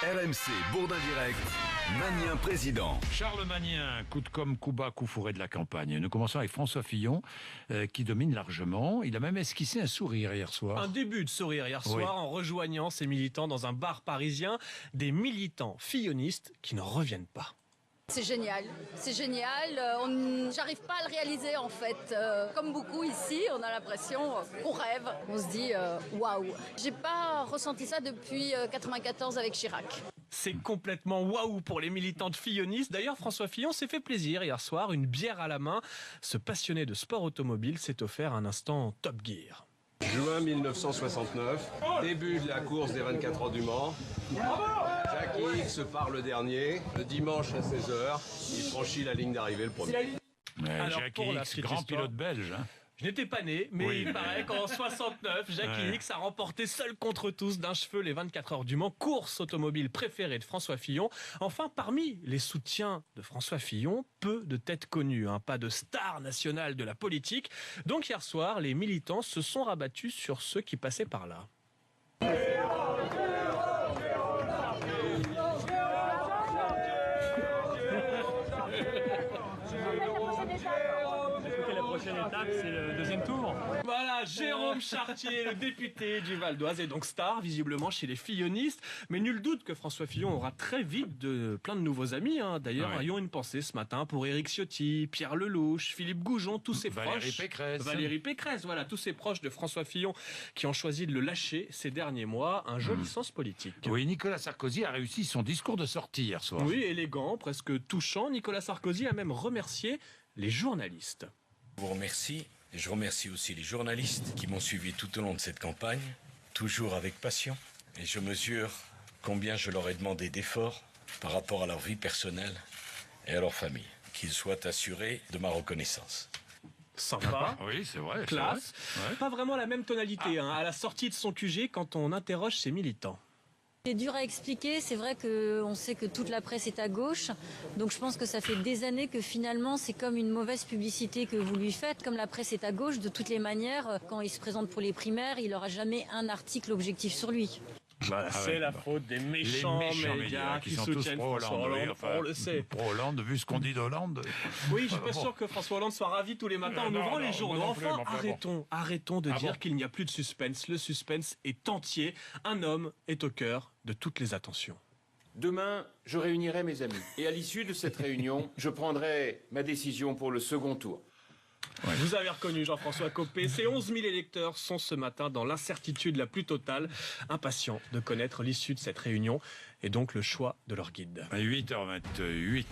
RMC Bourdin Direct, Magnien président. Charles Magnien, coup de com', coup bas, coup fourré de la campagne. Nous commençons avec François Fillon, qui domine largement. Il a même esquissé un sourire hier soir. Un début de sourire hier soir en rejoignant ses militants dans un bar parisien. Des militants fillonistes qui ne reviennent pas. C'est génial, j'arrive pas à le réaliser en fait. Comme beaucoup ici, on a l'impression qu'on rêve, on se dit waouh. J'ai pas ressenti ça depuis 94 avec Chirac. C'est complètement waouh pour les militants de fillonistes. D'ailleurs, François Fillon s'est fait plaisir hier soir, une bière à la main. Ce passionné de sport automobile s'est offert un instant Top Gear. Juin 1969, début de la course des 24 heures du Mans. Jackie X part le dernier, le dimanche à 16h, il franchit la ligne d'arrivée le premier. Alors, Jackie pour la X, petite grand histoire, pilote belge. Hein. Je n'étais pas né, mais Oui. il paraît qu'en 69, Jackie X a remporté seul contre tous d'un cheveu les 24 heures du Mans, course automobile préférée de François Fillon. Enfin, parmi les soutiens de François Fillon, peu de têtes connues, pas de star nationale de la politique. Donc hier soir, les militants se sont rabattus sur ceux qui passaient par là. La prochaine étape, c'est le deuxième tour. Voilà, Jérôme Chartier, le député du Val d'Oise, est donc star, visiblement chez les fillonistes. Mais nul doute que François Fillon aura très vite plein de nouveaux amis. D'ailleurs, ayons une pensée ce matin pour Éric Ciotti, Pierre Lelouch, Philippe Goujon, tous ses proches. Valérie Pécresse, voilà, tous ses proches de François Fillon qui ont choisi de le lâcher ces derniers mois. Un joli sens politique. Oui, Nicolas Sarkozy a réussi son discours de sortie hier soir. Oui, élégant, presque touchant. Nicolas Sarkozy a même remercié les journalistes. Je vous remercie et je remercie aussi les journalistes qui m'ont suivi tout au long de cette campagne, toujours avec passion. Et je mesure combien je leur ai demandé d'efforts par rapport à leur vie personnelle et à leur famille. Qu'ils soient assurés de ma reconnaissance. Sympa. Oui, c'est vrai. Classe. C'est vrai. Ouais. Pas vraiment la même tonalité à la sortie de son QG quand on interroge ses militants. C'est dur à expliquer, c'est vrai qu'on sait que toute la presse est à gauche, donc je pense que ça fait des années que finalement c'est comme une mauvaise publicité que vous lui faites. Comme la presse est à gauche, de toutes les manières, quand il se présente pour les primaires, il n'aura jamais un article objectif sur lui. C'est la faute des méchants médias qui sont tous soutiennent François Hollande, on le sait. Pro-Hollande, vu ce qu'on dit d'Hollande. Oui, je suis pas sûr que François Hollande soit ravi tous les matins en ouvrant les journaux. Enfin, arrêtons de dire qu'il n'y a plus de suspense. Le suspense est entier. Un homme est au cœur de toutes les attentions. Demain, je réunirai mes amis. Et à l'issue de cette réunion, je prendrai ma décision pour le second tour. Ouais. Vous avez reconnu Jean-François Copé. Ces 11 000 électeurs sont ce matin dans l'incertitude la plus totale, impatients de connaître l'issue de cette réunion et donc le choix de leur guide. À 8h28.